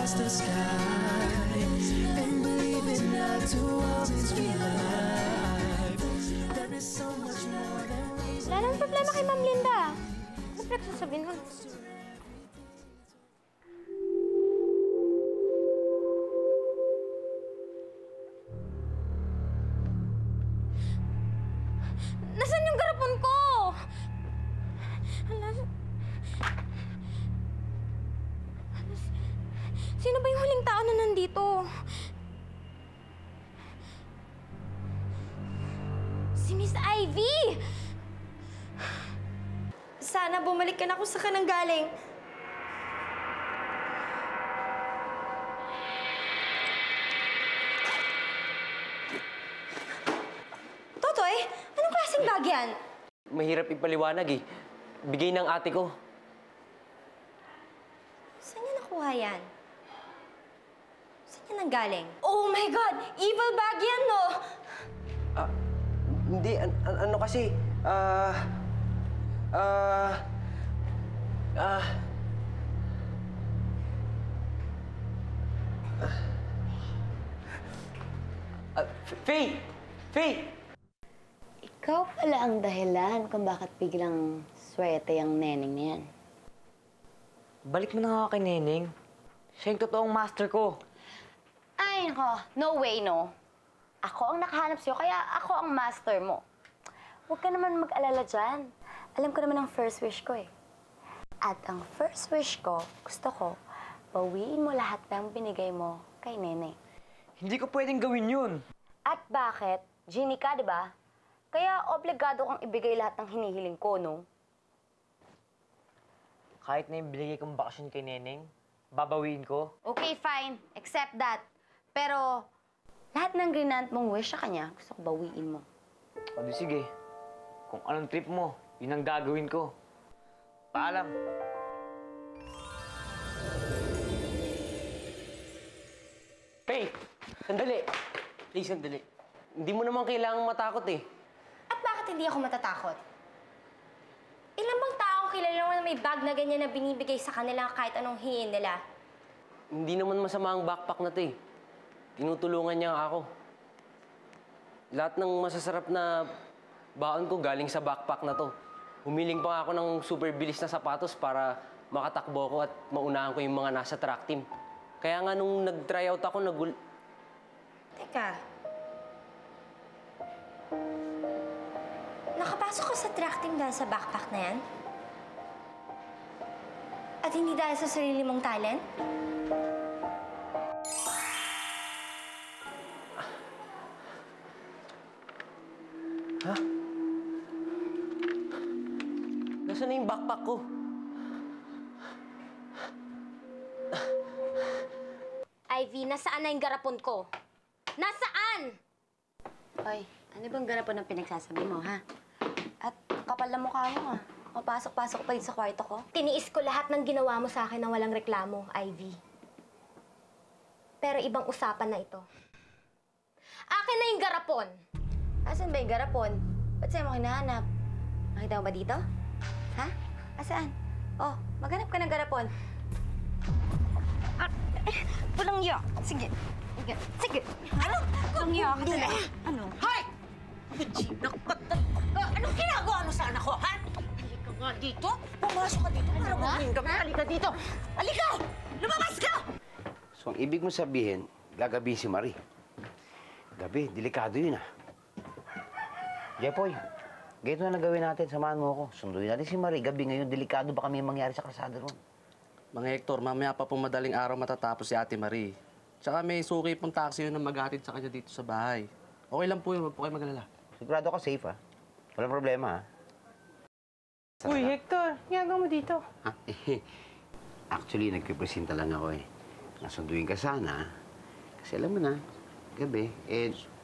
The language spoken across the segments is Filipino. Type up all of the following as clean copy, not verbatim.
past the sky and believe it not to always be alive. There is so much more than reason. Wala nang problema kay Ma'am Linda. Ano pinagsasabihin mo? Nasaan yung garapon ko? Sino ba yung huling tao na nandito? Si Miss Ivy! Sana bumalik ka na kung saan ka nang galing. Totoy, anong klaseng bag yan? Mahirap ipaliwanag eh. Bigay ng ate ko. Saan niya nakuha yan? Saan niya nang galing? Oh my God! Evil bag yan, no? Hindi, ano kasi, Faye! Faye! Ikaw pala ang dahilan kung bakit biglang swerte yung neneng na yan. Balik mo na nga kay Neneng. Siya yung totoong master ko. Ay, nako. No way, no. Ako ang nakahanap sa'yo, kaya ako ang master mo. Huwag ka naman mag-alala dyan. Alam ko naman ang first wish ko eh. At ang first wish ko, gusto ko, bawiin mo lahat ng binigay mo kay Neneng. Hindi ko pwedeng gawin yun. At bakit? Genie ka, di ba? Kaya obligado kang ibigay lahat ng hinihiling ko, no? Kahit na yung binigay kong bakasyon kay Neneng, babawiin ko. Okay, fine. Accept that. Pero, lahat ng grinant mong wish sa kanya, gusto ko bawiin mo. O di sige. Kung anong trip mo, yun ang gagawin ko. Paalam. Faye! Sandali! Please, sandali. Hindi mo naman kailangang matakot eh. At bakit hindi ako matatakot? Ilan bang taong kilala mo na may bag na ganyan na binibigay sa kanila kahit anong hingin nila? Hindi naman masama ang backpack na to eh. Tinutulungan niya ako. Lahat ng masasarap na baon ko galing sa backpack na to. Humiling pa nga ako ng super bilis na sapatos para makatakbo ko at maunahan ko yung mga nasa track team. Kaya nga nung nag-tryout ako, Teka. Nakapasok ka sa track team dahil sa backpack na yan? At hindi dahil sa sarili mong talent? Ha? Nasaan na yung backpack ko? Ivy, nasaan na yung garapon ko? Nasaan? Hoy, ano bang ganapan ng pinagsasabi mo, ha? At kapal na mukha mo, ha? Mapasok-pasok pa din sa kwarto ko. Tiniis ko lahat ng ginawa mo sa akin na walang reklamo, Ivy. Pero ibang usapan na ito. Akin na yung garapon! Asan ba yung garapon? Ba't sa'yo mo hinahanap? Nakita mo ba dito? Ha? Asaan? Oh, maghanap ka ng garapon. Walang iyo. Sige. Sige. Sige. Ano? Walang iyo ka talaga. Ano? Hoy! Anong ginagawa mo sa anak ko, ha? Halika nga dito. Pumasok ka dito para kumain kami. Halika dito. Halika! Lumabas ka! So, ang ibig mo sabihin, gagabi si Marie. Gabi, delikado yun, ah. Jepoy, ganito na gawin natin. Samahan mo ako. Sunduin natin si Marie. Gabi ngayon, delikado ba kami yung mangyari sa kalsada ron? Mga Hector, mamaya pa pong madaling araw matatapos si Ate Marie. Tsaka may suki pong taxi yun na maghatid sa kanya dito sa bahay. Okay lang po yun, huwag po kayo mag-alala. Sigurado ka safe, ah. Walang problema, ah. Uy, Hector, ginagawa mo dito? Ha? Actually, nagpipresenta lang ako, eh. Nasunduin ka sana. Kasi alam mo na, gabi,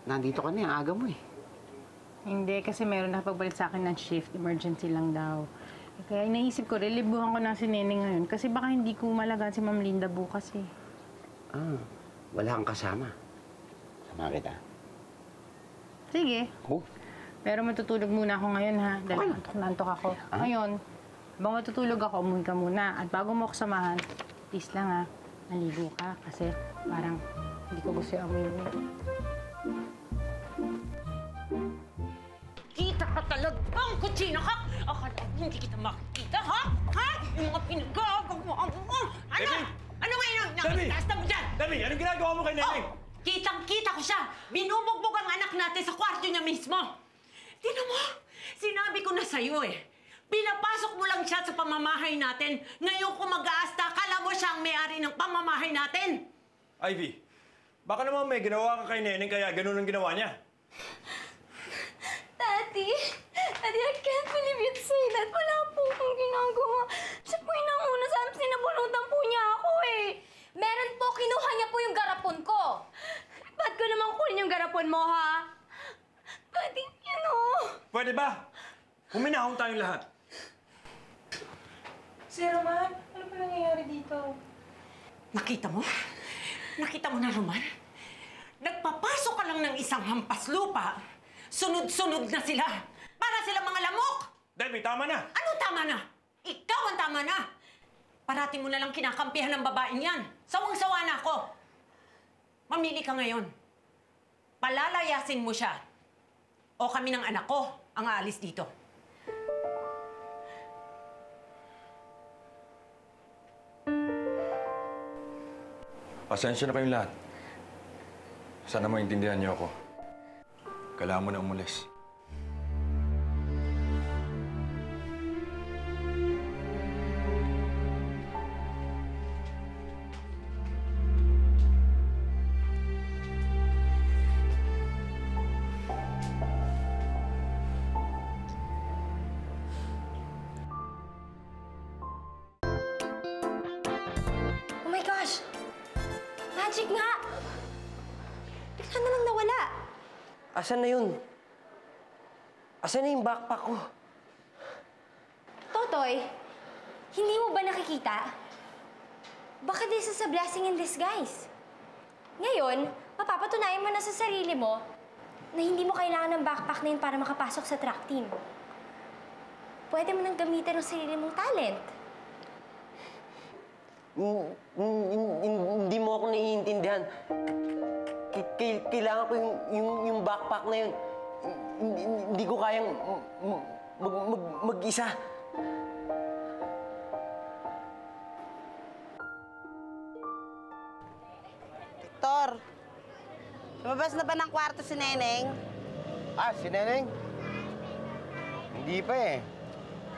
nandito ka na, ang aga mo, eh. Hindi, kasi meron nakapagbalik sa akin ng shift. Emergency lang daw. Kaya naisip ko, relibuhan ko na si Neneng ngayon. Kasi baka hindi ko malagaan si Ma'am Linda bukas, eh. Wala kang kasama. Sama kita. Sige. Oh. Pero matutulog muna ako ngayon, ha? Dahil antok ako. Ngayon, habang matutulog ako, umuwi ka muna. At bago mo ako samahan, please lang, ha? maligo ka kasi parang hindi ko gusto yung amoy mo. Kita ka talagang kutsina ka! Akala ko hindi kita makikita, ha? Ha? Yung mga pinagagawa mo! Ano? Debbie! Ano ngayon ang Debbie! nakikita mo dyan? Debbie, anong ginagawa mo kay Neneng? Oh, kitang-kita ko siya! Binubugbog ang anak natin sa kwarto niya mismo! Tingnan mo! Sinabi ko na sa'yo eh. Pinapasok mo lang siya sa pamamahay natin. Ngayon kung mag-aasta, kala mo siya ang may-ari ng pamamahay natin. Ivy, baka naman may ginawa ka kay Neneng kaya ganun ang ginawa niya. Daddy, I can't believe you'd say that. Wala po akong ginagawa. Siya po yung nanguna sa amin, sinabunutan po niya ako eh. Meron po, kinuha niya po yung garapon ko. Ba't ko naman kunin yung garapon mo, ha? Daddy, Pwede ba? Huminahon tayong lahat. Sir Roman, ano pa nangyayari dito? Nakita mo? Nakita mo na, Roman? Nagpapasok ka lang ng isang hampas lupa. Sunod-sunod na sila. Para sila mga lamok. Debbie, tama na! Ano tama na? Ikaw ang tama na. Parating mo na lang kinakampihan ng babaeng yan. Sawang-sawa na ako. Mamili ka ngayon. Palalayasin mo siya. O kami ng anak ko ang aalis dito. Pasensya na kayong lahat. Sana maintindihan niyo ako. Kailangan mo na umulis. Oh my gosh! Magic nga! Bigla na lang nawala. Asan na yun? Asan na yung backpack ko? Totoy, hindi mo ba nakikita? Baka this is a blessing in disguise. Ngayon, mapapatunayan mo na sa sarili mo na hindi mo kailangan ng backpack na yun para makapasok sa track team. Pwede mo nang gamitin ang sarili mong talent. Hindi mo ako naiintindihan. Kailangan ko yung backpack na yun. Hindi ko kayang mag-isa. Victor, lumabas na ba ng kwarto si Neneng? Ah, si Neneng? Hindi pa eh.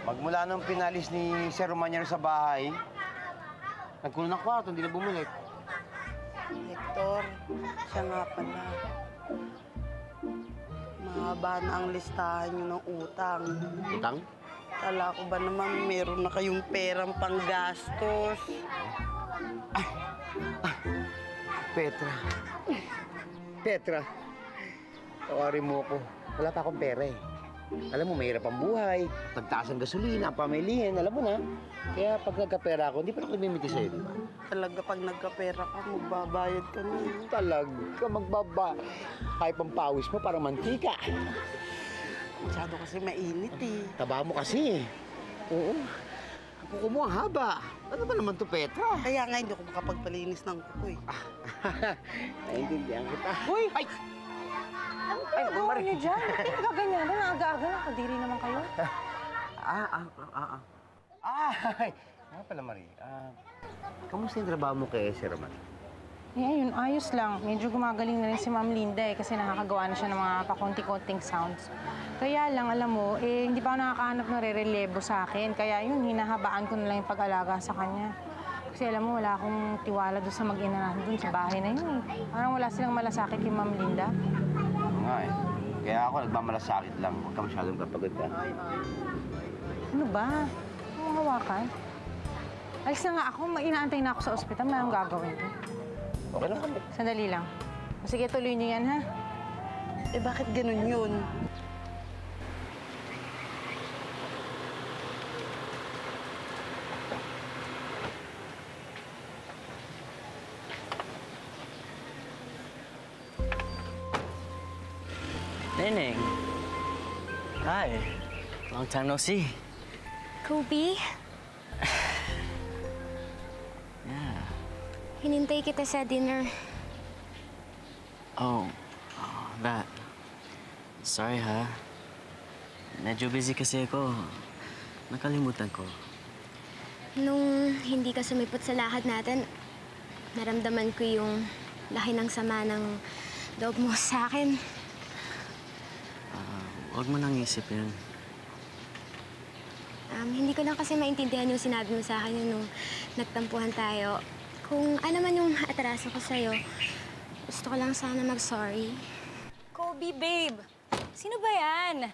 Magmula nung pinalis ni Sir Romanier sa bahay, nagkulong ng kwarto, hindi na bumalik. Victor, siya nga pala. Mahaba na ang listahan niyo ng utang. Utang? Kala ko ba naman meron na kayong perang panggastos? Petra. Petra, tawarin mo ako. Wala pa akong pera eh. Alam mo, mahirap ang buhay. Pagtaas ang gasolina, pamilihin, alam mo na. Kaya pag nagkapera ako, hindi pa ako namimiti sa'yo, di ba? Talaga pag nagkapera ka, magbabayad ka na. Talaga, magbaba. Kahit pampawis mo, parang mantika. Masyado kasi mainit eh. Taba mo kasi eh. Oo. Ang kuko mo ang haba. Ano ba naman to, Petra? Kaya nga hindi ako makapagpalinis ng kuko eh. Naiintindihan kita. Uy! Ay! Ano ginagawa niyo dyan? Ba't yung gaganyan? Aga-aga, nakadiri naman kayo. Ay! Nga pala, Marie. Kamusta yung trabaho mo kay Sir Roman? Eh, ayun, ayos lang. Medyo gumagaling na rin si Ma'am Linda eh, kasi nakakagawa na siya ng mga pakunti-kunting sounds. Kaya lang, alam mo, hindi pa ako nakakahanap ng re-relebo sa akin. Kaya yun, hinahabaan ko na lang yung pag-alaga sa kanya. Kasi alam mo, wala akong tiwala doon sa mag-ina natin doon sa bahay na yun eh. Parang wala silang malasakit kay Ma'am Linda. Oo nga eh. Kaya ako nagmamalasakit lang. Huwag ka masyadong kapagod ka. Ano ba? Ano hawakan? Alis na nga ako, inaantay na ako sa ospital. May anong gagawin ko. Okay lang kami. Sandali lang. Sige, tuloy niyo yan, ha? Eh bakit ganun yun? Neneng. Hi. Long time no see. Kobe? Yeah. Hinintay kita sa dinner. Oh, that. Sorry ha. Medyo busy kasi ako. Nakalimutan ko. Nung hindi ka sumipot sa lakad natin, naramdaman ko yung laki ng sama ng loob mo sa akin. Huwag mo nang isip yun. Hindi ko lang kasi maintindihan yung sinabi mo sa akin yun nung nagtampuhan tayo. Kung ano man yung atraso ko sa'yo, gusto ko lang sana mag-sorry. Kobe, babe. Sino ba yan?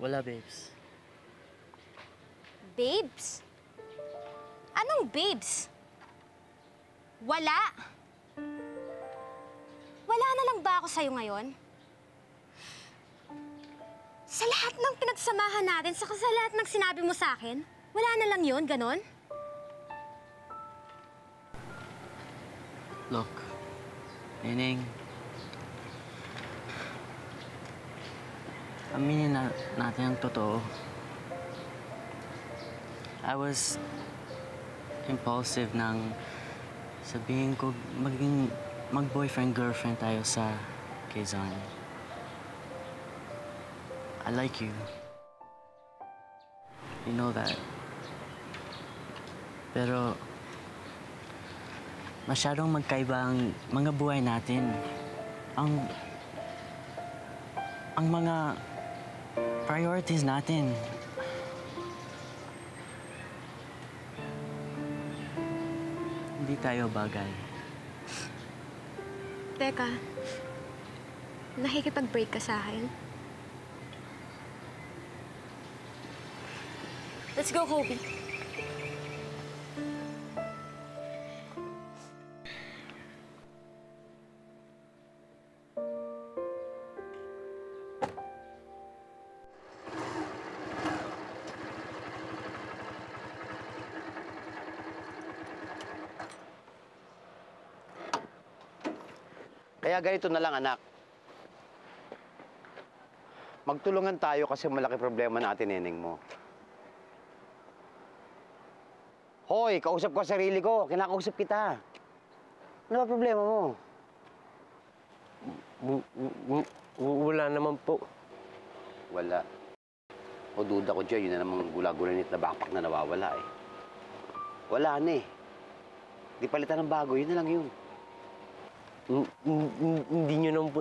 Wala, babes. Babes? Anong babes? Wala? Wala na lang ba ako sa'yo ngayon? Sa lahat ng pinagsamahan natin, sa lahat ng sinabi mo sa akin, wala na lang yun, ganon? Look, Neneng. Aminin natin ang totoo. I was impulsive nang sabihin ko mag-boyfriend-girlfriend tayo sa Quezon. I like you. You know that. Pero masyadong magkaiba ang mga buhay natin. Ang mga priorities natin. Hindi tayo bagay. Teka, nakikipag-break ka sa akin? Let's go, Kobe. Kaya ganito na lang, anak. Magtulungan tayo kasi malaki problema natin, neneng mo. Hoy, kausap ko sarili ko. Kinakausap kita. Ano ba problema mo? Wala naman po. Wala. O duda ko dyan, yun na namang gula-gulanit na backpack na nawawala eh. Wala na eh. Di palitan ng bago, yun na lang yun. Hindi nyo naman po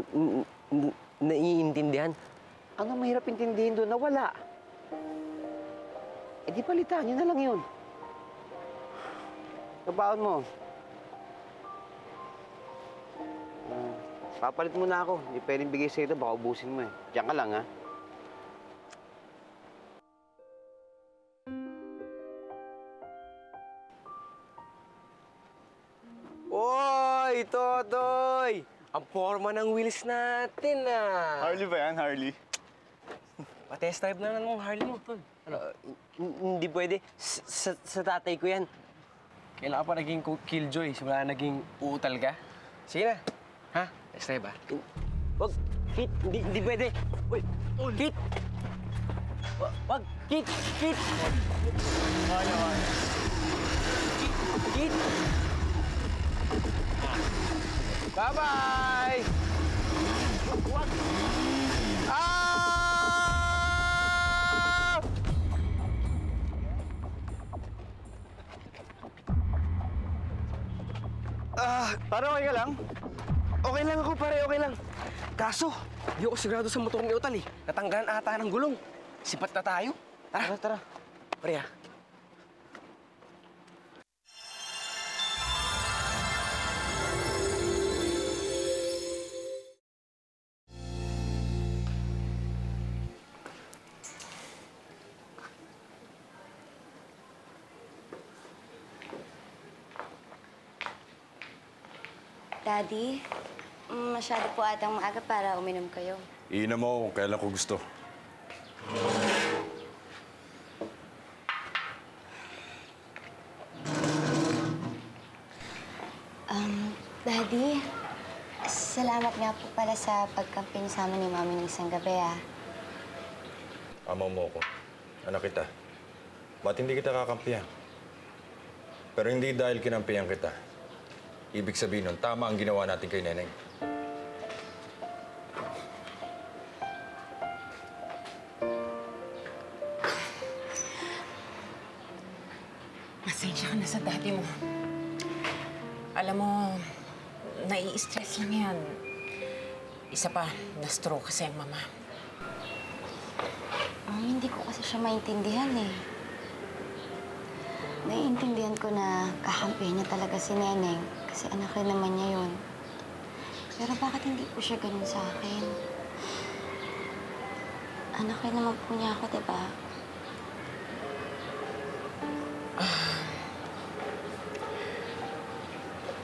naiintindihan. Ano mahirap intindihin doon na wala? Eh di palitan, yun na lang yun. Kabaon mo. Papalit muna ako. Hindi pwedeng bigay sa'yo ito, baka ubusin mo eh. Diyan ka lang, ha? Oy, Totoy! Ang forma ng wheels natin, ah! Harley ba yan, Harley? Pa-test drive na ng Harley mo, tol. Ano, hindi pwede. Sa tatay ko yan. Kailangan pa naging killjoy, simula naging uutal ka. Sige na. Ha? Test drive ba? Wag! Kit! Hindi pwede! Uy! Kit! Wag! Kit! Kit! Kit! Bye-bye! Wag! Pare, okay ka lang? Okay lang ako, pare. Okay lang. Kaso, di ako sigurado sa motor ni Utal eh. Natanggalan ata ng gulong. Sipat na tayo. Tara, tara. Pare, ha? Daddy, masyado po atang maaga para uminom kayo. Iinom mo kung kailan ko gusto. Daddy, salamat nga po pala sa pagkamping sa amin ni Mami ng isang gabi, ah. Amaw mo ko. Anak kita. Ba't hindi kita kakampihan? Pero hindi dahil kinampihan kita. Ibig sabihin nun, tama ang ginawa natin kay Neneng. Pasensya ka na sa daddy mo. Alam mo, nai-stress lang yan. Isa pa, na-stroke kasi ang mama. Hindi ko kasi siya maintindihan eh. Naiintindihan ko na kakampihan niya talaga si Neneng kasi anak rin naman niya yun. Pero bakit hindi po siya ganun sa akin? Anak rin naman po niya ako, diba?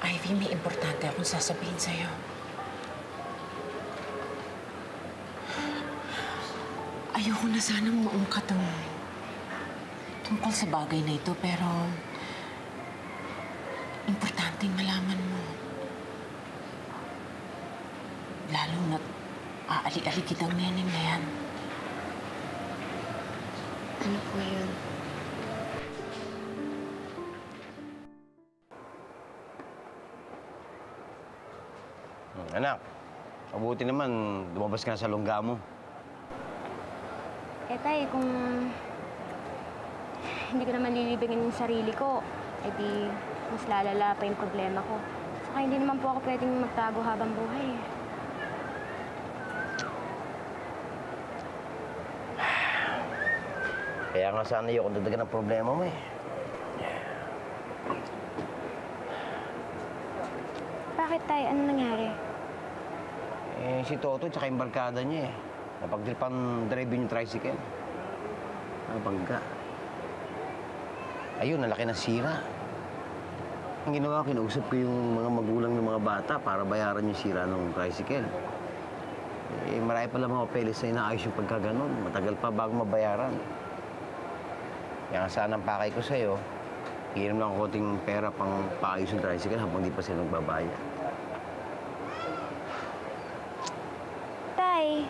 Ivy, may importante akong sasabihin sa'yo. Ayoko na sanang maungkat ang tungkol sa bagay na ito, pero importanteng malaman mo. Lalo na't aali-aligid ang Neneng na yan. Ano po yun? Anak, mabuti naman lumabas ka na sa lungga mo. Tay, kung hindi ko naman lilibingin yung sarili ko, edi mas lalala pa yung problema ko. Saka hindi naman po ako pwedeng magtago habang buhay. Kaya nga sana ayoko dadagan ng problema mo eh. Bakit, Tay? Ano nangyari? Eh, si Toto tsaka yung barkada niya eh. Napagdripan drive yung tricycle. Nabangga. Ayun, nalaki na sira. Ang ginawa ko, kinausap ko yung mga magulang ng mga bata para bayaran yung sira ng tricycle. Eh, marami pala mga papeles na inaayos yung pagkaganon. Matagal pa bago mabayaran. Kaya nga sana ang pakay ko sa'yo, hiram lang konting pera pang paayos yung tricycle habang di pa sila nagbabayad. Tay,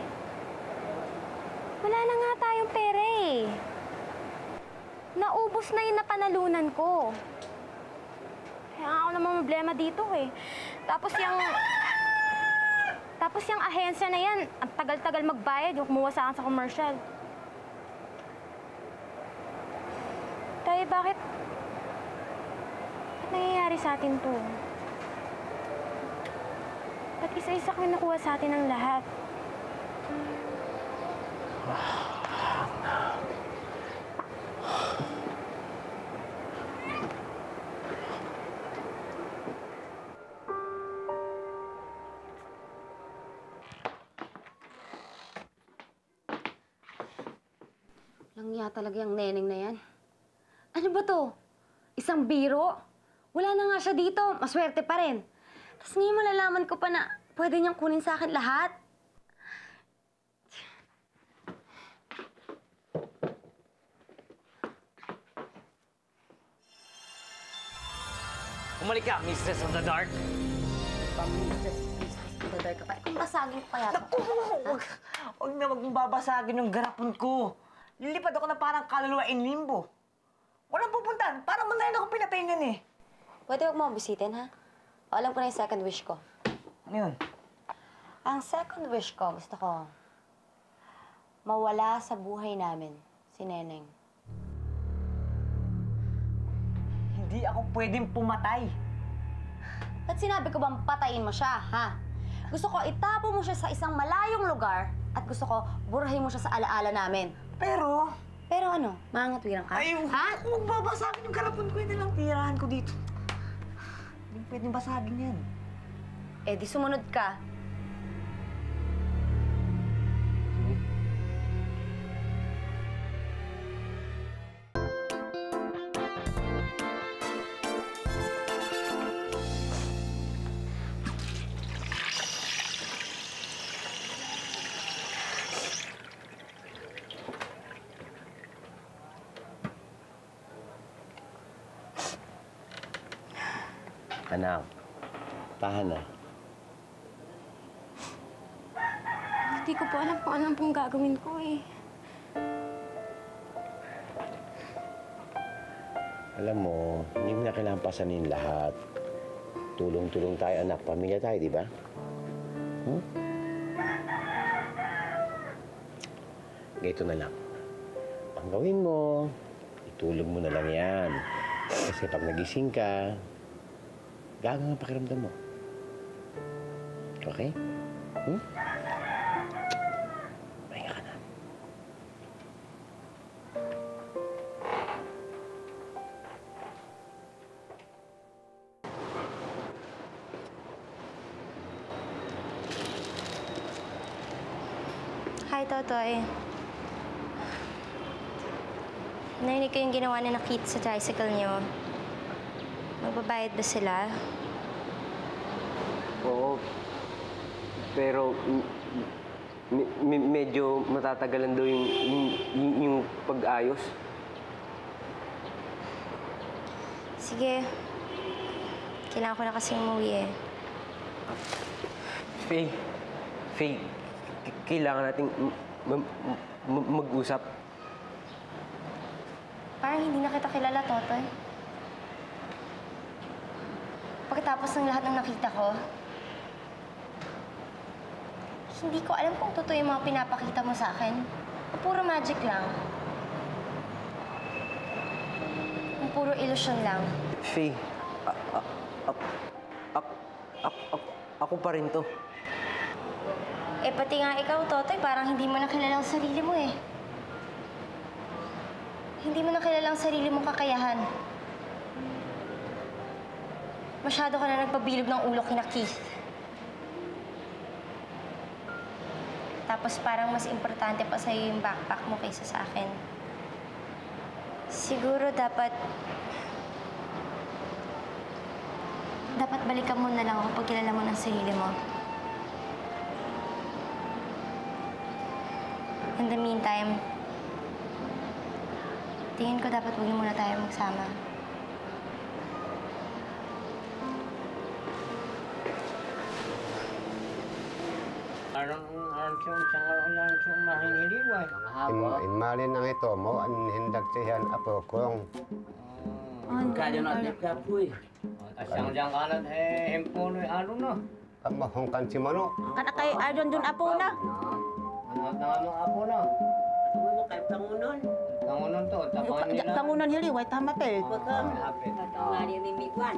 wala na nga tayong pera eh. Naubos na yung napanalunan ko. Kaya ako namang problema dito eh. Tapos yung ahensya na yan, ang tagal-tagal magbayad yung kumuha sa akin sa commercial. Tay, bakit nangyayari sa atin to? Ba't isa-isa kami nakuha sa atin ng lahat? Langya talaga yung Neneng na yan. Ano ba to? Isang biro? Wala na nga siya dito. Maswerte pa rin. Tapos ngayon malalaman ko pa na pwede niyang kunin sa akin lahat. Umalik ka, Mistress of the Dark. Mistress of the Dark ka pa. Kung basagin ko kaya Naku! Huwag na magbabasagin yung garapon ko. Lilipad ako na parang kaluluwa in limbo. Walang pupuntan. Parang malayan ako pinatay niyan eh. Pwede huwag mo bisitin, ha? O, alam ko na yung second wish ko. Ano yun? Ang second wish ko, gusto ko, mawala sa buhay namin si Neneng. Hindi ako pwedeng pumatay. At sinabi ko bang patayin mo siya, ha? Gusto ko itapo mo siya sa isang malayong lugar at gusto ko burahin mo siya sa alaala namin. Pero... Pero ano? Mangatwiran ka? Ay, ha? Kung magbabasagin yung garapon ko, yun lang tirahan ko dito. Hindi pwedeng basagin yan. Eh, di sumunod ka. Anak, tahan na. Hindi ko po alam kung anong pong gagawin ko eh. Alam mo, hindi mo na kailangan pasanin lahat. Tulong-tulong tayo, anak. Pamilya tayo, di ba? Ganito na lang. Ang gawin mo, itulog mo na lang yan. Kasi pag nagising ka, gagang ang pakiramdam mo. Okay? Pahinga ka na. Hi, Totoy. Narinig ko yung ginawa ni Kit sa tricycle niyo. Magbabayad ba sila? Oo. Pero medyo matatagalan daw yung pag-ayos. Sige. Kailangan ko na kasing umuwi eh. Faye, kailangan nating mag-usap. Parang hindi na kita kilala, Totoy. Pagkatapos ng lahat ng nakita ko, hindi ko alam kung totoo yung mga pinapakita mo sa akin. O puro magic lang. O puro ilusyon lang. Faye, ako pa rin to. Eh, pati nga ikaw, Totoy, parang hindi mo nakilala ang sarili mo eh. Hindi mo nakilala ang sarili mong kakayahan. Masyado ka na nagpabilog ng ulo kina Keith. Tapos parang mas importante pa sa'yo yung backpack mo kaysa sa akin. Siguro dapat balikan mo na lang ako pag kilala mo ng sarili mo. In the meantime, tingin ko dapat huwag muna tayo magsama. Inmalin ang ito mo, ang hindag siyan apo kong. Kaya natin kapoy. Asyang diyang kanan hempuloy ano na. Kamahongkan si Mano. Kana kay Ardon dun apo na. Ano apo na? Ano mo kay Pangunon? Pangunon to, tapuan nila. Pangunan hiliway, tama pa eh. Malapit. Tungari ni Miguan.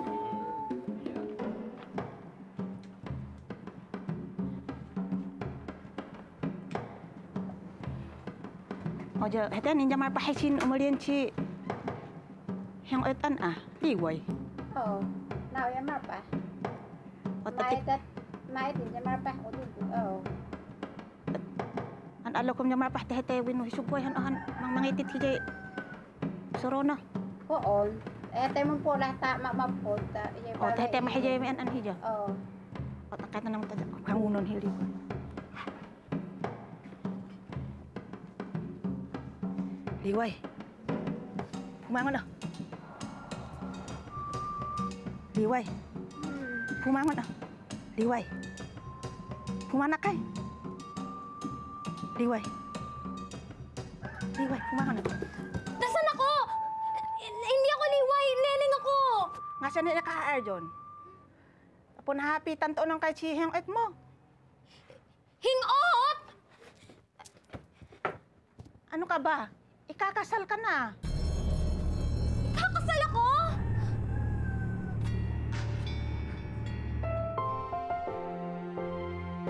Ojo, hete ninja marpahisin umulin si yang etan liway. Oo. Nauya marpa. Mait ninja marpa ududu. Oo. An alokom niya marpa hete winu hisupoy han mangitit hijay sorona. Oo. Hete mo po ta mamapot. Oh, hete mahijay mi an hija. Oo. Patakay na nang kangunon hili. Liway. Pumangon na. Liway. Pumangon na. Liway. Pumanak kay. Liway. Liway, pumangon na. Nasaan ako? Hindi ako liway. Neneng ako. Nga siya nila ka-Arjon. Apo nahapitan to ng kay Chiheng et mo. Hingot! Ano ka ba? Ikakasal ka na. Kakasal ako?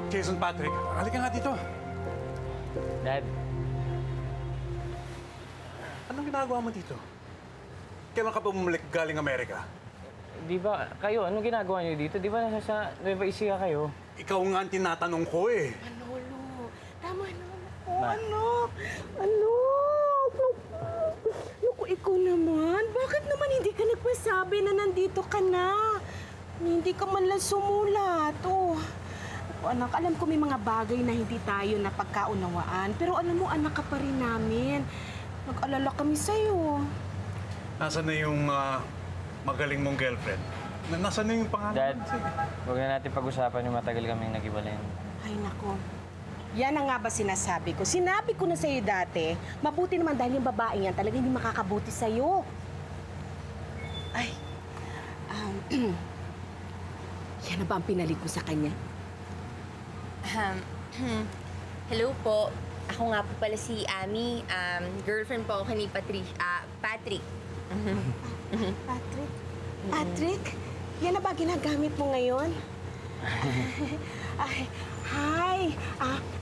Jason Patrick, halika nga dito. Dad. Anong ginagawa mo dito? Kailan ka pa bumalik galing Amerika? Di ba, kayo, anong ginagawa niyo dito? Di ba nasa sa Nueva Ecija kayo? Ikaw nga ang tinatanong ko eh. Manolo. Tama na ako. Ma. Anak. Naku, ikaw naman. Bakit naman hindi ka nagpasabi na nandito ka na? Hindi ka man lang sumulat. Oh. Anak, alam ko may mga bagay na hindi tayo napagkaunawaan. Pero alam mo, anak ka pa rin namin. Nag-alala kami sa'yo. Nasaan na yung magaling mong girlfriend? Nasaan na yung pangalan? Dad, huwag na natin pag-usapan yung matagal kaming nag-iwalayan. Ay, nako. Yan ang nga ba sinasabi ko? Sinabi ko na sa'yo dati, mabuti naman dahil yung babae yan talaga hindi makakabuti sa'yo. Ay, yan na ba ang pinalit mo sa kanya? Hello po. Ako nga po pala si Ami. Girlfriend po ako ni Patrick. Patrick? Patrick? Yan na ba ginagamit mo ngayon? Ay, hi!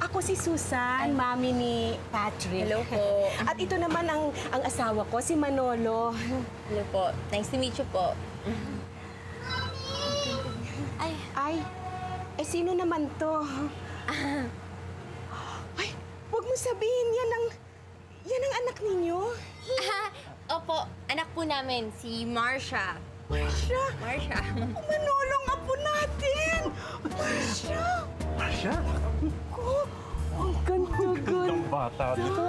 Ako si Susan, mami ni Patrick. Hello po. At ito naman ang asawa ko, si Manolo. Hello po. Nice to meet you po. Ay, sino naman to? Ay, huwag mo sabihin, yan ang anak ninyo. Opo, anak po namin, si Marcia. Marcia? Marcia. Manolong apo natin! Marcia! Marcia? Ko, ang ganda-ganda. Ang bata nito.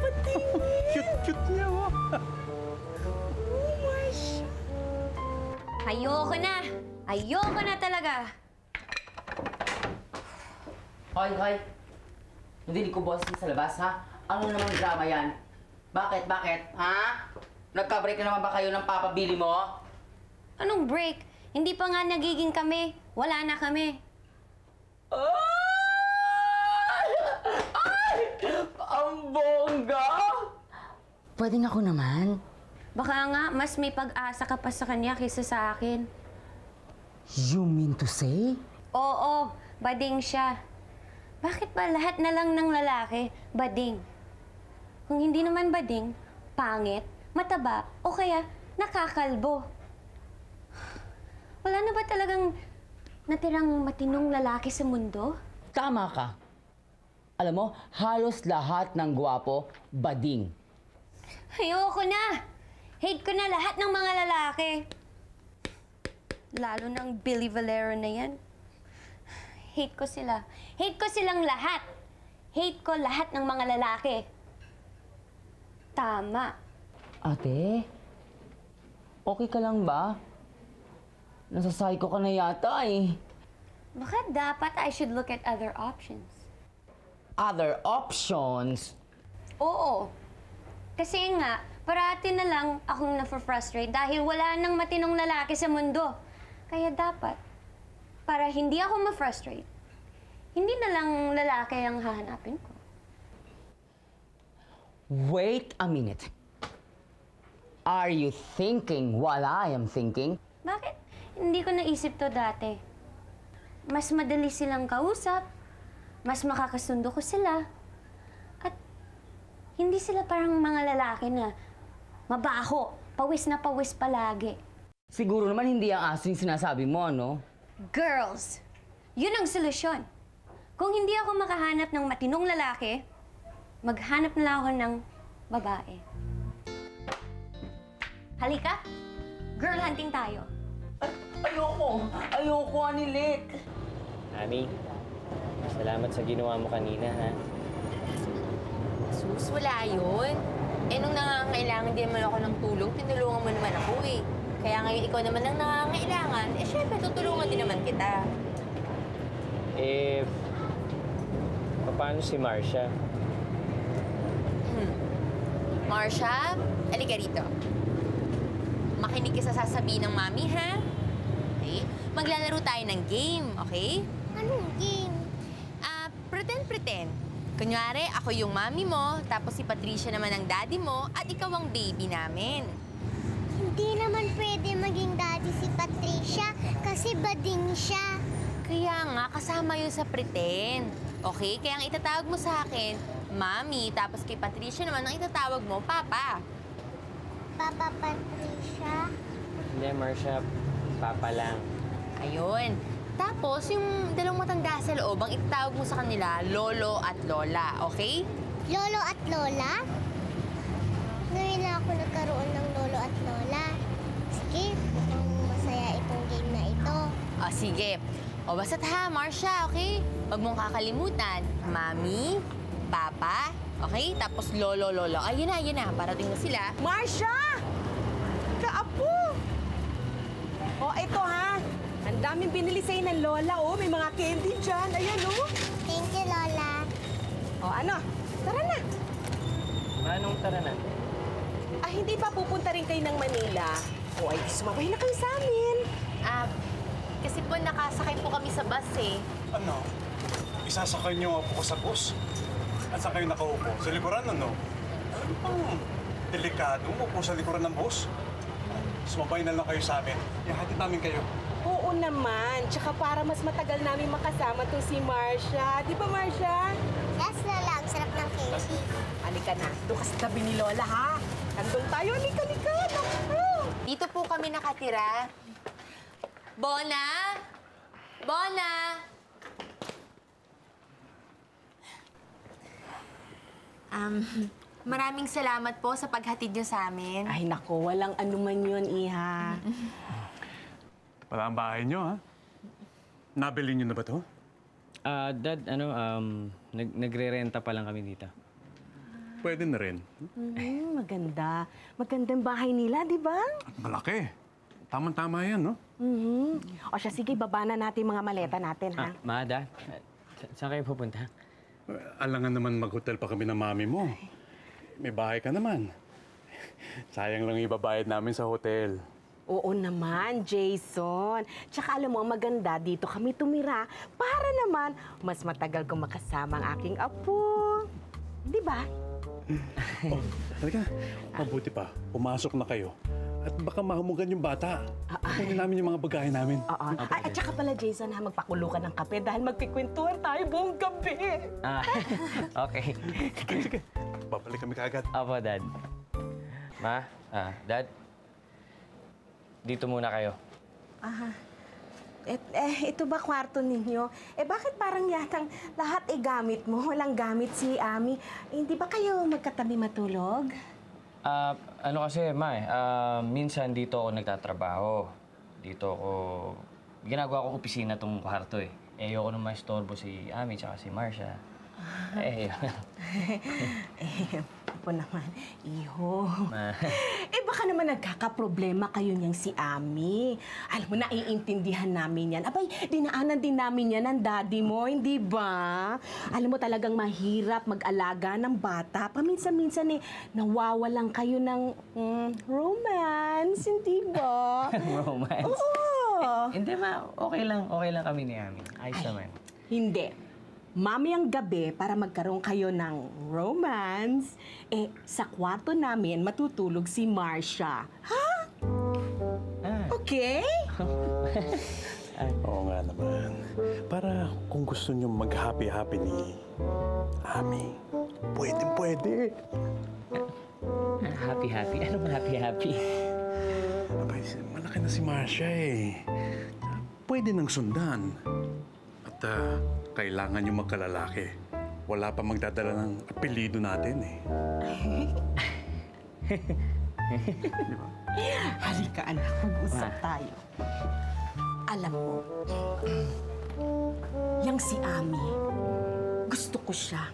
Patingin. Cute niya, oh. Oh, Marcia. Ayoko na. Ayoko na talaga. Hoy! Hindi ko boss sa labas, ha? Ano namang drama yan? Bakit? Ha? Nagka-break na naman ba kayo ng papabili mo? Anong break? Hindi pa nga nagiging kami. Wala na kami. Ay! Ang bongga! Pwedeng ako naman. Baka nga, mas may pag-asa ka pa sa kanya kaysa sa akin. You mean to say? Oo, bading siya. Bakit ba lahat na lang ng lalaki, bading? Kung hindi naman bading, pangit, mataba, o kaya nakakalbo. Wala na ba talagang natirang matinong lalaki sa mundo? Tama ka. Alam mo, halos lahat ng gwapo, bading. Ayoko na! Hate ko na lahat ng mga lalaki. Lalo ng Billy Valero na yan. Hate ko sila. Hate ko silang lahat. Hate ko lahat ng mga lalaki. Tama. Ate, okay ka lang ba? Nasa psycho ka na yata eh. Baka dapat I should look at other options. Other options? Oo. Kasi nga, parati na lang akong na-frustrate dahil wala nang matinong lalaki sa mundo. Kaya dapat, para hindi ako ma-frustrate, hindi na lang lalaki ang hahanapin ko. Wait a minute. Are you thinking while I am thinking? Bakit hindi ko naisip to dati? Mas madali silang kausap, mas makakasundo ko sila, at hindi sila parang mga lalaki na mabaho, pawis na pawis palagi. Siguro naman hindi ang aso yung sinasabi mo, ano? Girls, yun ang solusyon. Kung hindi ako makahanap ng matinong lalaki, maghanap na lang ako ng babae. Halika, girl hunting tayo. Ayoko, Anilik. Ami, salamat sa ginawa mo kanina, ha? Sus, wala yun. Nung nangangailangan din naman ako ng tulong, tinulungan mo naman ako eh. Kaya ngayon ikaw naman ang nangangailangan, syempre tutulungan din naman kita. Paano si Marcia? Marcia, halika rito. Makinig ka sa sasabihin ng mami, ha? Okay? Maglalaro tayo ng game, okay? Anong game? Pretend. Kunyari, ako yung mami mo, tapos si Patricia naman ang daddy mo, at ikaw ang baby namin. Hindi naman pwede maging daddy si Patricia kasi bading siya. Kaya nga, kasama yun sa pretend. Okay? Kaya ang itatawag mo sa akin, mami, tapos kay Patricia naman ang itatawag mo, papa. Papa Patricia? Hindi, Marcia. Papa lang. Ayun. Tapos, yung dalawang matanda sa loob, ang itatawag mo sa kanila, lolo at lola, okay? Lolo at lola? Ngayon na ako nagkaroon ng lolo at lola. Sige, mukhang masaya itong game na ito. O, sige. O, basta't ha, Marcia, okay? Huwag mong kakalimutan. Mami, papa, okay? Tapos lolo, lolo. Ayun na, parating na sila. Marcia! Kaapo! O, ito ha. Ang daming binili sa'yo ng lola, oh. May mga candy dyan. Ayan, oh. Thank you, Lola. O, ano? Tara na. Anong tara na? Hindi pa pupunta rin kayo ng Manila. O ay, sumabay na kayo sa amin. Kasi po nakasakay po kami sa bus eh. Ano? Isasakay niyo ako sa bus? At saan kayo nakaupo? Sa likuran, ano? Ano pang delikado mo po sa likuran ng bus? Sumabay na lang kayo sa amin. Ihatid namin kayo. Oo naman. Tsaka para mas matagal namin makasama to si Marcia. Di ba, Marcia? Yes na lang. Sarap ng candy. Halika na. Doon ka sa tabi ni Lola, ha? Andun tayo. Halika. Dito po kami nakatira. Bona? Bona? Maraming salamat po sa paghatid niyo sa amin. Ay, nako. Walang anuman yun, Iha. Wala ang bahay niyo, ha? Nabili niyo na ba to? Dad, nagre-renta pa lang kami dito. Pwede na rin. Maganda. Magandang bahay nila, di ba? Malaki. Tama-tama yan, no? O siya, sige, baba na natin mga maleta natin, ha? Ma, Dad, saan kayo pupunta? Alangan naman mag-hotel pa kami ng mami mo. May bahay ka naman. Sayang lang ibabayad namin sa hotel. Oo naman, Jason. Tsaka alam mo, maganda dito kami tumira para naman mas matagal kong makasama ang aking apo. Di ba? Oh, halika na. Mabuti pa, pumasok na kayo. At baka mahumugan yung bata. Kunin namin yung mga bagahe namin. At tsaka pala, Jason, ha, magpakulukan ng kape dahil magkikwentuhan tayo buong gabi. Okay. Sige. Babalik kami kaagad. Apo, Dad. Ma, Dad, dito muna kayo. Ito ba kwarto ninyo? Bakit parang yatang lahat gamit mo? Walang gamit si Ami. Hindi ba kayo magkatabi matulog? Ano kasi, Ma, minsan dito ako nagtatrabaho. Dito ako, ginagawa ko opisina tong kwarto eh. Ayoko naman istorbo si Ami tsaka si Marcia. Ako naman, iho. Baka naman nagkakaproblema kayo niyang si Ami. Alam mo, naiintindihan namin yan. Abay, dinaanan din namin yan ng daddy mo, hindi ba? Alam mo, talagang mahirap mag-alaga ng bata. Paminsan-minsan nawawalan kayo ng romance, hindi ba? Romance? Oo. Hindi, Ma. Okay lang kami ni Ami. Ayos naman. Hindi. Mamayang gabi, para magkaroon kayo ng romance, sa kwarto namin matutulog si Marcia. Ha? Okay? Oo nga naman. Para kung gusto niyo mag-happy-happy ni Ami, pwede. Happy-happy? Anong happy-happy? Abay, malaki na si Marcia eh. Pwede nang sundan. At kailangan yung magkalalaki. Wala pa magdadala ng apelido natin eh. Diba? Halika, anak. Mag-usap tayo. Alam mo, yang si Ami, gusto ko siya.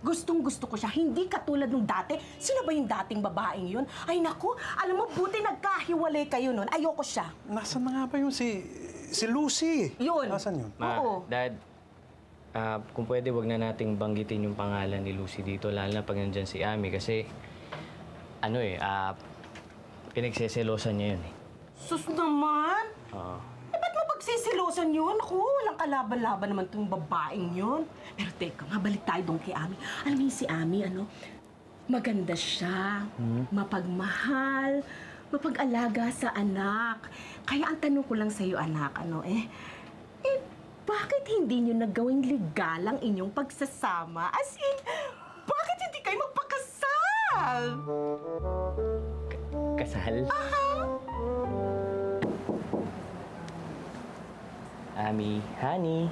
Gustong-gusto ko siya. Hindi katulad nung dati. Sino ba yung dating babaeng yun? Ay, naku. Alam mo, buti nagkahiwalay kayo nun. Ayoko siya. Nasaan na nga ba yung si Lucy? Yun. Nasaan yun? Ma, Dad, kung pwede, wag na nating banggitin yung pangalan ni Lucy dito, lalo na pag nandyan si Ami kasi, pinagseselosan niya yun eh. Sus naman! Oo. Ba't mo pagsisilosan yun? Ako, walang kalaban-laban naman itong babaeng yun. Pero teka, mabalik tayo doon kay Ami. Alam mo si Ami, maganda siya, mapagmahal, mapag-alaga sa anak. Kaya ang tanong ko lang sa'yo, anak, bakit hindi niyo nagawing legal ang inyong pagsasama? As in, bakit hindi kayo magpakasal? Kasal? Ami, honey.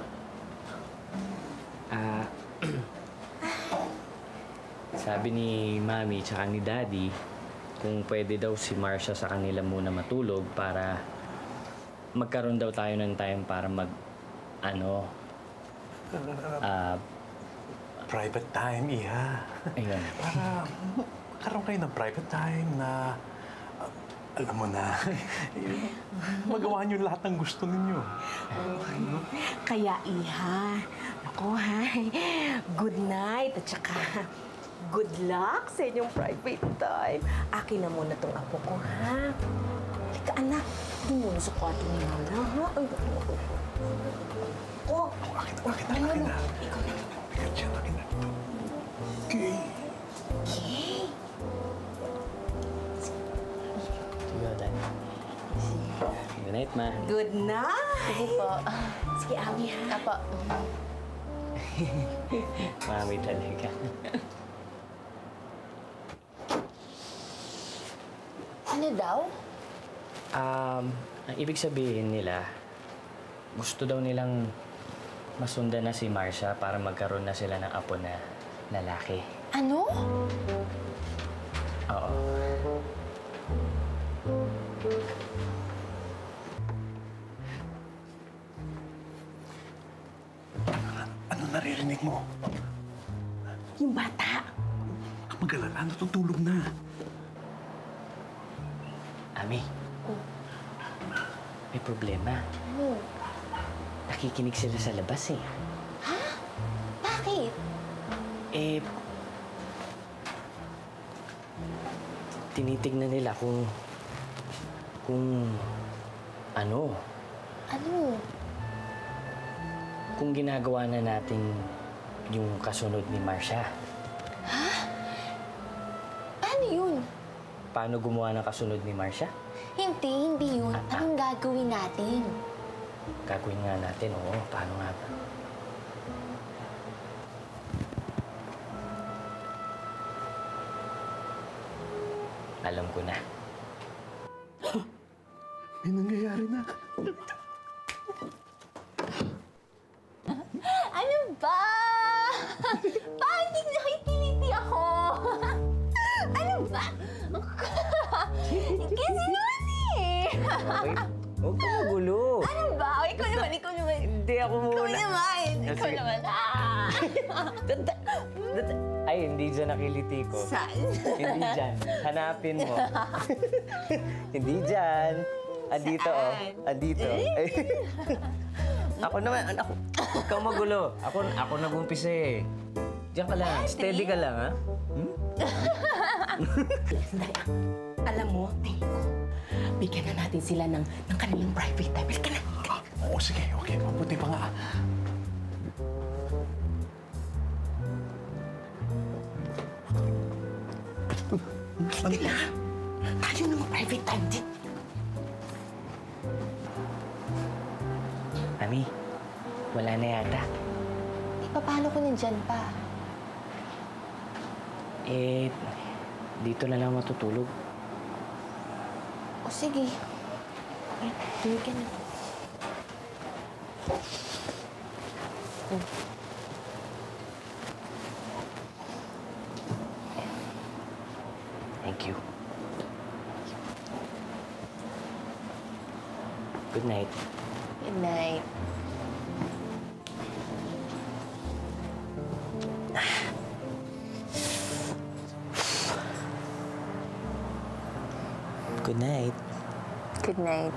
Sabi ni Mami tsaka ni Daddy, kung pwede daw si Marcia sa kanila muna matulog para magkaroon daw tayo ng time para private time, Iha. Ayun. Para magkaroon kayo ng private time na, alam mo na, magawa niyo lahat ng gusto ninyo. Kaya, Iha, good night at saka good luck sa inyong private time. Akin na muna tong apo ko, ha? Halika, mo sa kwarto ni Lola, ha? Ay, oh, Akin na. ikaw na. Bigat siya, akin na. Okay. Okay. Sige, Dad. Good night, Ma. Good night! Sige po. Sige, Ami, ha? Apo. Mami talaga. Ano daw? Ang ibig sabihin nila, gusto daw nilang masundan na si Marcia para magkaroon na sila ng apo na lalaki. Ano? Oo. Ano naririnig mo? Yung bata. Ang mag-alala, natutulog na. Ami, may problema. Ano? Nakikinig sila sa labas eh. Ha? Bakit? Eh, tinitignan nila kung ano, Ano? kung ginagawa na natin yung kasunod ni Marcia. Ha? Ano yun? Paano gumawa ng kasunod ni Marcia? Hindi yun. Anong gagawin natin? Gagawin nga natin, oo. Paano nga ba? Alam ko na. May nangyayari na. Ano ba? Bakit nakikiliti ako? Ano ba? Kasi naman eh. Okay. Huwag ka magulo. Ano ba? Ikaw naman. Hindi ako muna. Ikaw naman. Ikaw Sige. naman. Ay, hindi dyan nakiliti ko. Saan? Hindi dyan. Hanapin mo. Hindi dyan. Andito, oh. Andito. Ay. Ako naman, ikaw magulo. Ako nag-umpisa eh. Diyan ka lang. Steady ka lang, ha? Alam mo, tingin ko, bigyan na natin sila ng kanilang private time. Bigyan na. Oo, sige. Okay, mabuti pa nga. Sige na. Tayo na mag-private time din. Ami, wala na yata. Paano ko nandyan pa? Eh, dito na lang matutulog. O sige. Ay, tulog ka na. Thank you. Good night. Good night. Good night. Good night.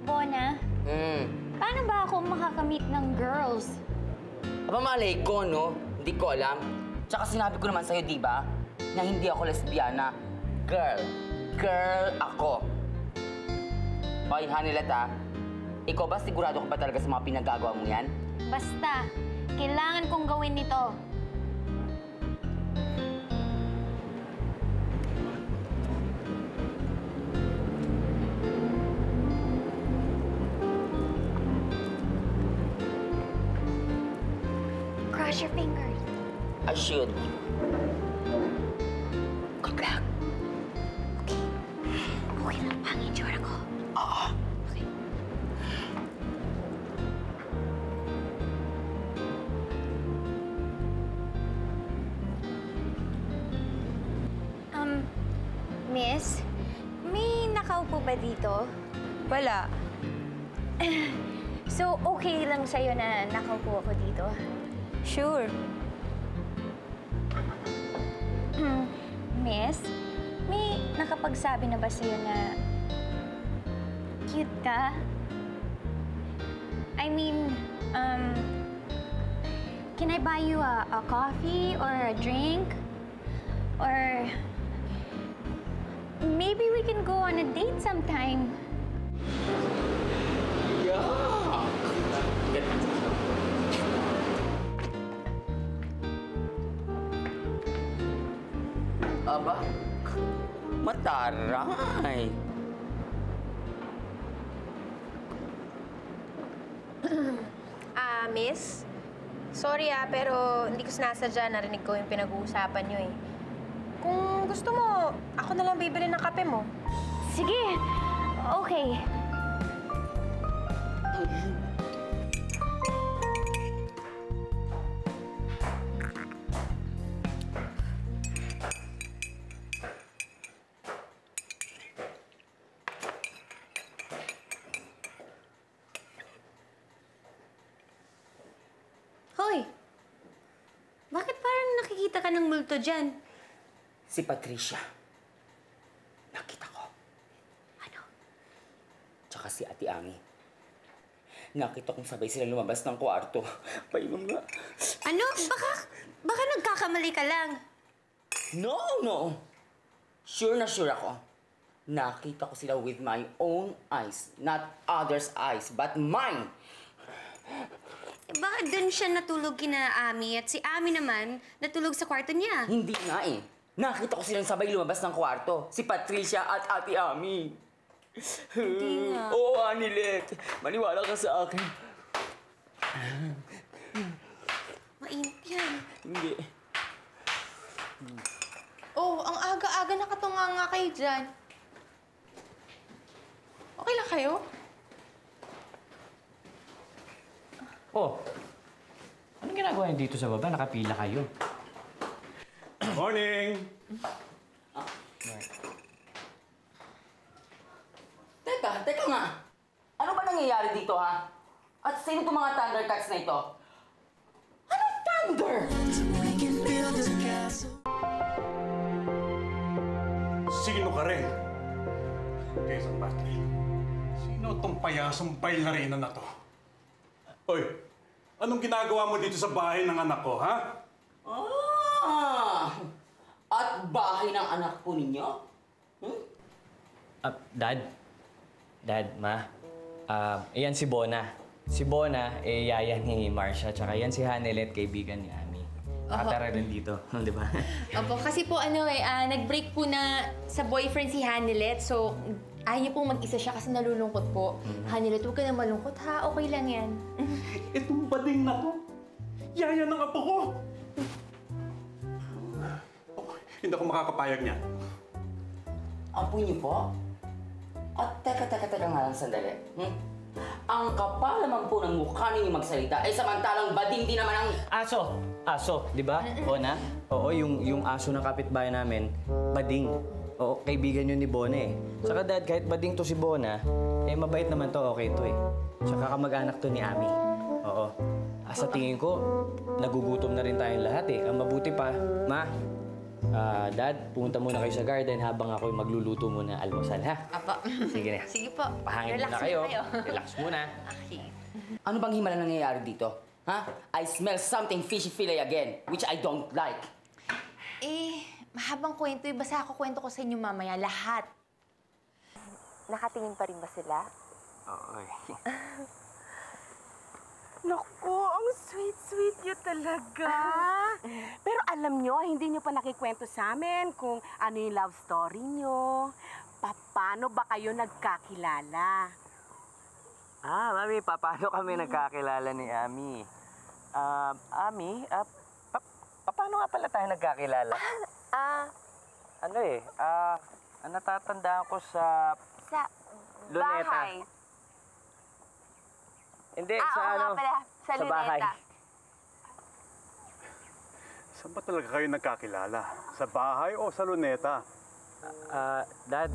Bona, paano ba ako makakamit ng girls? Aba, malay ko, no? Hindi ko alam. Tsaka sinabi ko naman sa'yo, di ba? Na hindi ako lesbiana. Girl ako. Okay, Hanilet, ha? Ikaw ba sigurado ka ba talaga sa mga pinagagawa mo yan? Basta, kailangan kong gawin nito. Cross your fingers. I should. Good luck. Okay. Okay lang pa ang itsura ko. Oo. Okay. Miss, may nakaupo ba dito? Wala. So, okay lang sa'yo na nakaupo ako dito? Sure. Miss, may nakapagsabi na ba sa'yo na cute ka? I mean, can I buy you a coffee or a drink? Or maybe we can go on a date sometime. Aba, mataray. Miss? Sorry pero hindi ko sinasadya. Narinig ko yung pinag-uusapan niyo eh. Kung gusto mo, ako na lang bibili ng kape mo. Sige. Okay. Hoy! Bakit parang nakikita ka ng multo dyan? Si Patricia. Nakita ko. Ano? Tsaka si Ate Ami. Nakita kong sabay sila lumabas ng kwarto. Painom nga. Ano? Baka nagkakamali ka lang. No! Sure na sure ako. Nakita ko sila with my own eyes. Not others' eyes, but mine. Baka dun siya natulog kina Ami at si Ami naman natulog sa kwarto niya. Hindi nga eh. Nakita ko silang sabay lumabas ng kwarto. Si Patricia at Ate Ami. Hindi nga. Oo, Anilet. Maniwala ka sa akin. Mainit yan. Hindi. Oh, ang aga-aga nakatunga nga kayo dyan. Okay lang kayo? Oh, anong ginagawa niyo dito sa baba? Nakapila kayo. Morning! Teka nga. Ano ba nangyayari dito, ha? At sino itong mga Thundercats na ito? Anong thunder? Sino ka rin? Kesa Patrick, sino tong payasong bailarina na to? Hoy, anong ginagawa mo dito sa bahay ng anak ko, ha? At bahay ng anak po ninyo? Dad, Ma. Ayan si Bona. Si Bona, yaya ni Marcia. Tsaka yan si Hanelet, kaibigan ni Ami. Tara rin dito, di ba? Opo, kasi po nag-break po na sa boyfriend si Hanelet. So, ayaw niyo pong mag-isa siya kasi nalulungkot po. Hanelet, huwag ka na malungkot ha. Okay lang yan. Itong bading na to, yaya ng apo ko. Hindi ako makakapayag niya. Apo niyo po? At teka nga lang sandali. Ang kapal naman po ng mukha ninyo magsalita, samantalang bading din naman ang... Aso, di ba? Bona? Oo, yung aso ng kapitbahay namin, bading. Oo, kaibigan yun ni Bona eh. Saka Dad, kahit bading to si Bona, mabait naman to, okay to eh. Saka kamag-anak to ni Ami. Oo. Sa tingin ko, nagugutom na rin tayong lahat eh. Ang mabuti pa, Ma, Dad, pumunta muna kayo sa garden habang ako magluluto muna almusal, ha? Apa. Sige na. Sige po. Pahangin muna kayo. Relax muna. Okay. Ano bang himala nangyayari dito? Ha? I smell something fishy-filay again, which I don't like. Mahabang kwento basta ako kwento ko sa inyo mamaya lahat. Nakatingin pa rin ba sila? Oo. Naku, ang sweet-sweet niyo talaga. Pero alam niyo, hindi niyo pa nakikwento sa amin kung ano yung love story niyo. Paano ba kayo nagkakilala? Mami, paano kami nagkakilala ni Ami? Ami, paano nga pala tayo nagkakilala? Natatandaan ko sa... Sa Luneta. bahay. Hindi, oo nga pala, sa bahay. Luneta. Saan ba talaga kayo nagkakilala? Sa bahay o sa luneta? Dad,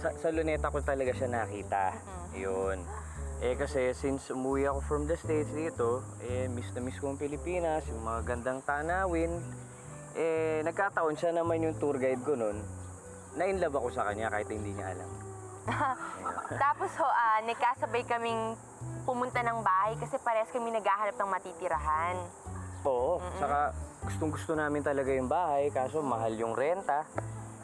sa Luneta ko talaga siya nakita. Yun. Kasi since umuwi ako from the States dito, miss na miss ko ang Pilipinas, yung mga gandang tanawin. Nagkataon siya naman yung tour guide ko nun. Na-inlove ako sa kanya kahit hindi niya alam. Tapos nagkasabay kaming pumunta ng bahay kasi parehas kami naghahanap ng matitirahan. Oo, saka gustong-gusto namin talaga yung bahay, kaso mahal yung renta.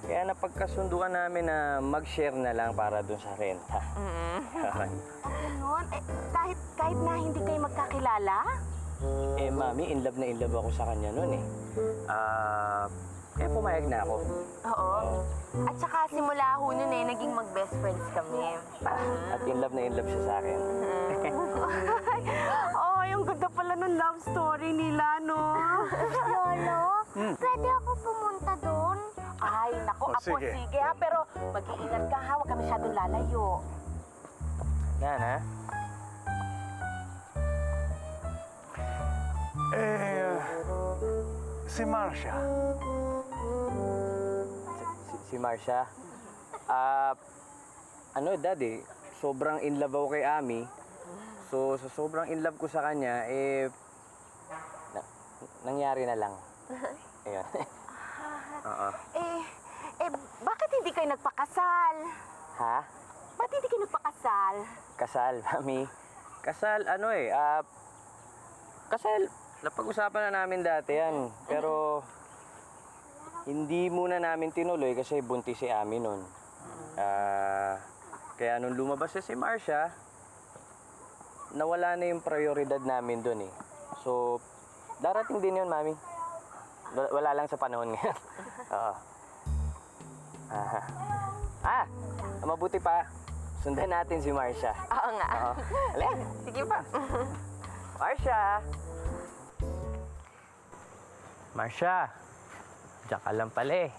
Kaya napagkasunduan namin na mag-share na lang para dun sa renta. Ganon? Kahit na hindi kayo magkakilala? Mami, in love ako sa kanya nun eh. Kaya pumayag na ako. Oo. At saka simula ho nun naging mag-best friends kami. At in love siya sa akin. Ang ganda pala ng love story nila, no? Lolo, pwede ako pumunta doon? Ay, naku, Apo, sige ha. Pero mag-iingat ka ha, huwag ka masyadong lalayo. Yan ha? Si Marcia. Si Marcia? Daddy, sobrang in love ako kay Ami. So, sa sobrang in love ko sa kanya, nangyari na lang. Ayun. Oo. Bakit hindi kayo nagpakasal? Ha? Ba't hindi kayo nagpakasal? Kasal, Mami. Kasal, kasal, napag-usapan na namin dati yan. Pero, hindi muna namin tinuloy kasi buntis si Ami nun. Kaya nung lumabas si Marcia, nawala na yung prioridad namin dun eh. So, darating din yun, Mami. Wala lang sa panahon ngayon. Oo. Mabuti pa. Sundan natin si Marcia. Oo nga. Oo. Alin? Sige pa. Marcia! Marcia! Diyan ka lang pala eh.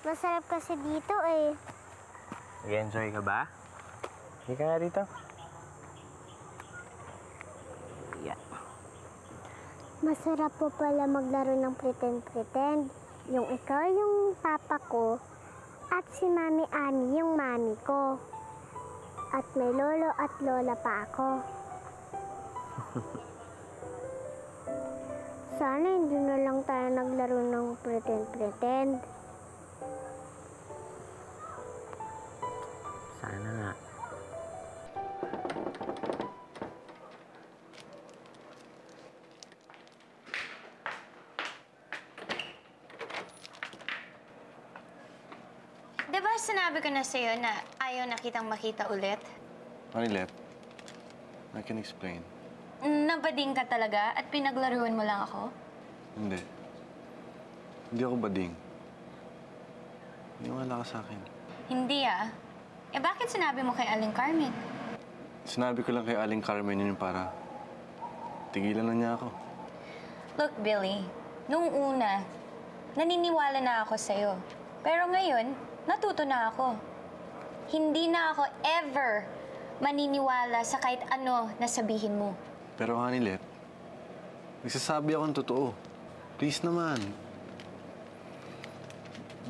Masarap kasi dito eh. Nag-enjoy ka ba? Hindi ka nga dito. Yeah. Masarap po pala maglaro ng pretend-pretend. Yung ikaw yung papa ko at si Mami Ani yung mami ko. At may lolo at lola pa ako. Sana hindi na lang tayo naglaro ng pretend-pretend. Sana nga. Diba sinabi ko na sa'yo na ayaw na kitang makita ulit? Anilet, I can explain. Nabading ka talaga at pinaglaruan mo lang ako? Hindi. Hindi ako bading. Iniwala ka sa akin. Hindi ah. Bakit sinabi mo kay Aling Carmen? Sinabi ko lang kay Aling Carmen yun para tigilan na niya ako. Look, Billy. Nung una, naniniwala na ako sa'yo. Pero ngayon, natuto na ako. Hindi na ako ever maniniwala sa kahit ano na sabihin mo. Pero Hanilet, nagsasabi ako ng totoo. Please naman.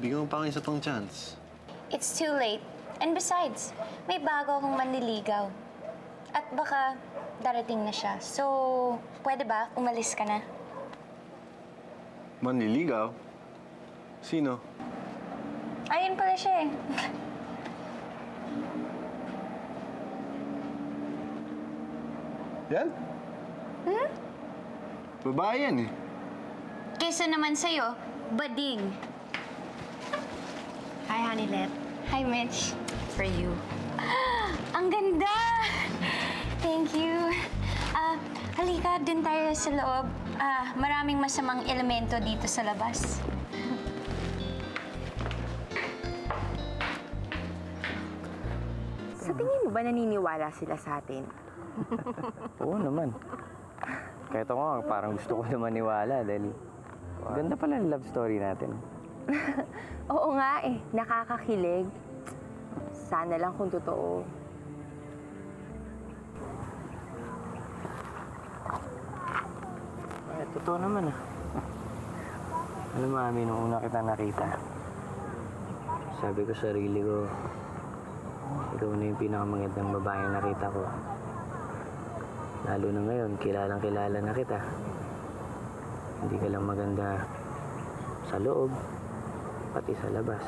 Bigyan mo pa akin isa pang chance. It's too late. And besides, may bago akong manliligaw. At baka darating na siya. So, pwede ba umalis ka na? Manliligaw? Sino? Ayun pala siya eh. Yan? Hmm? Babae yan eh. Kesa naman sa'yo, bading. Hi, Hanilet. Hi, Mitch. For you. Ang ganda! Thank you. Halika, dun tayo sa loob. Maraming masamang elemento dito sa labas. Sa tingin mo ba naniniwala sila sa atin? Oo naman. Kahit ako nga, parang gusto ko na maniwala dahil ganda pala ang love story natin. Oo nga eh, nakakakilig. Sana lang kung totoo. Totoo naman ah. Alam mo, Ami, nung una kita nakita, sabi ko sa sarili ko, ikaw na yung pinakamagandang babae na nakita ko. Lalo na ngayon, kilalang-kilala na kita. Hindi ka lang maganda sa loob, pati sa labas.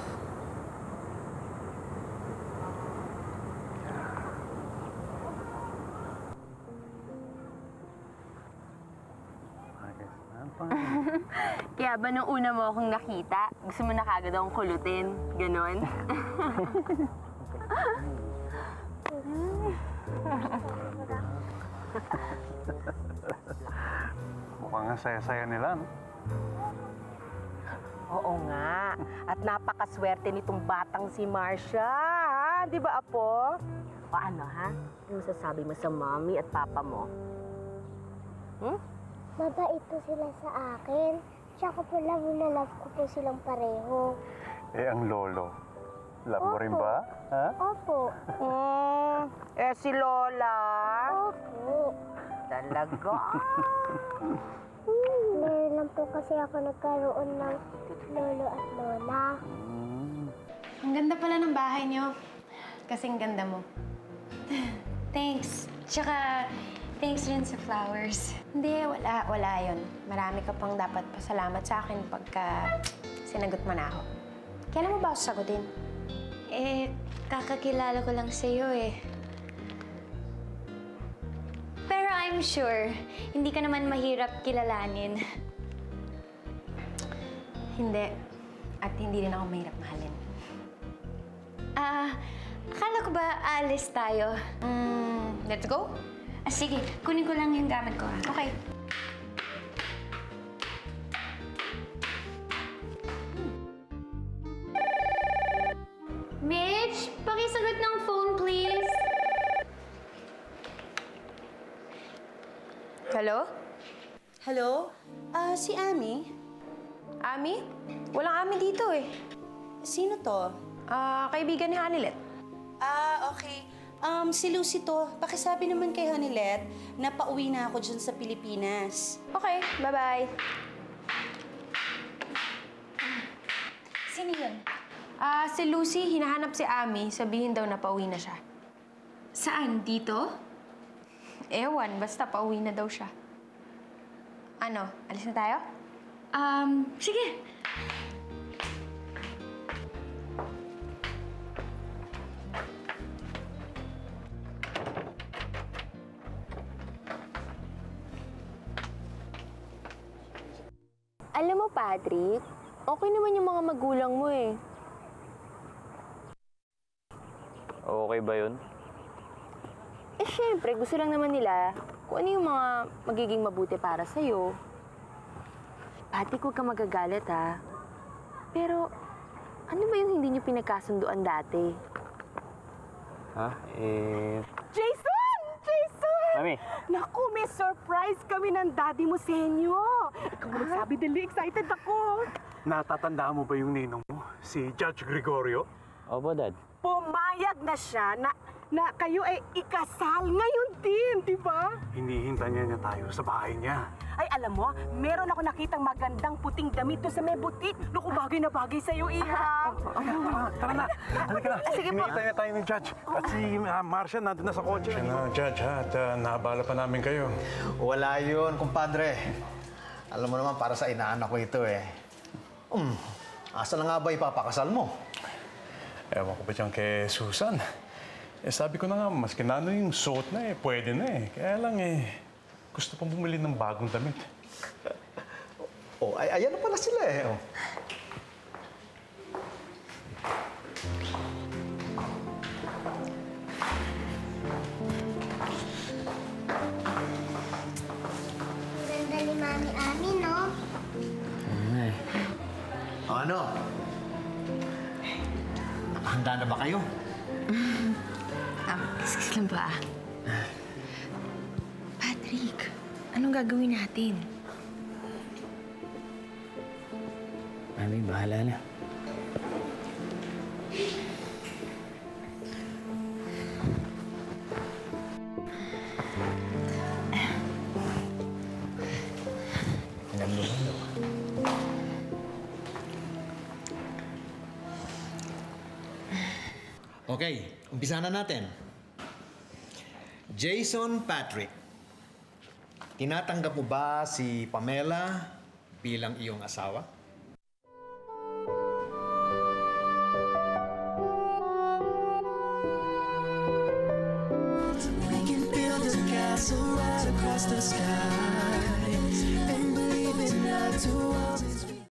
Kaya ba nung una mo akong nakita, gusto mo na kagad akong kulutin? Ganon? Mukhang ang saya-saya nila, no? Oo nga. At napakaswerte nitong batang si Marcia, ha? Di ba, Apo? O ano, ha? Ano masasabi mo sa mommy at papa mo? Mabait po sila sa akin. Tsaka po love na love ko po silang pareho. Eh, ang lolo. Love mo rin ba? Ha? Opo. Si Lola? Opo. Talaga? Ngayon lang po kasi ako nagkaroon ng lolo at lola. Ang ganda pala ng bahay niyo. Kasing ganda mo. Thanks. Tsaka, thanks rin sa flowers. Hindi, wala yun. Marami ka pang dapat pasalamat sa akin pagka sinagot mo na ako. Kailan mo ba ako sagutin? Kakakilala ko lang sa'yo eh. Pero I'm sure, hindi ka naman mahirap kilalanin. Hindi. At hindi rin ako mahirap mahalin. Akala ko ba alis tayo? Let's go? Sige, kunin ko lang yung gamit ko. Okay. Mitch, pakisagot ng phone, please. Hello? Hello? Si Ami? Ami? Walang Ami dito eh. Sino to? Kaibigan ni Hanilet. Okay. Si Lucy to. Pakisabi naman kay Hanilet na pauwi na ako dyan sa Pilipinas. Okay, bye-bye. Sino yun? Si Lucy, hinahanap si Ami. Sabihin daw na pauwi na siya. Saan? Dito? Ewan, basta pauwi na daw siya. Ano, alis na tayo? Sige. Alam mo, Patrick, okay naman yung mga magulang mo eh. Okay ba yun? Siyempre, gusto lang naman nila kung ano yung mga magiging mabuti para sa'yo. Patrick, huwag ka magagalit, ha? Pero, ano ba yung hindi niyo pinagkasunduan dati? Ha? Jason! Jason! Mami. Naku, may surprise kami ng daddy mo sa inyo. Ikaw mo nagsabi, dali, excited ako. Natatandaan mo ba yung ninong mo? Si Judge Gregorio? Opo, Dad. Pumayag na siya na kayo ay ikasal ngayon din, di ba? Hinihintay niya tayo sa bahay niya. Ay, alam mo, meron ako nakitang magandang puting damit doon sa may butik. Naku, bagay na bagay sa'yo, Iha. Tara na, halika na. Sige po. Hinihintay na tayo ni Judge. At si Marcia nandun na sa kotse. Judge, at naabala pa namin kayo. Wala yun, kumpadre. Alam mo naman, para sa inaanak ko ito eh. Asa na nga ba ipapakasal mo? Ewan ko ba dyan kay Susan? Sabi ko na nga, mas kinano yung suot na eh, pwede na eh. Kaya lang gusto pang bumili ng bagong damit. Ayan na pala sila eh. Ganda ni Mami Ami, no? Ano? Nakahanda na ba kayo? Excuse lang ba? Patrick, anong gagawin natin? Mami, bahala na. Okay, umpisa na natin. Jason Patrick, tinatanggap mo ba si Pamela bilang iyong asawa? We can build a castle right across the sky.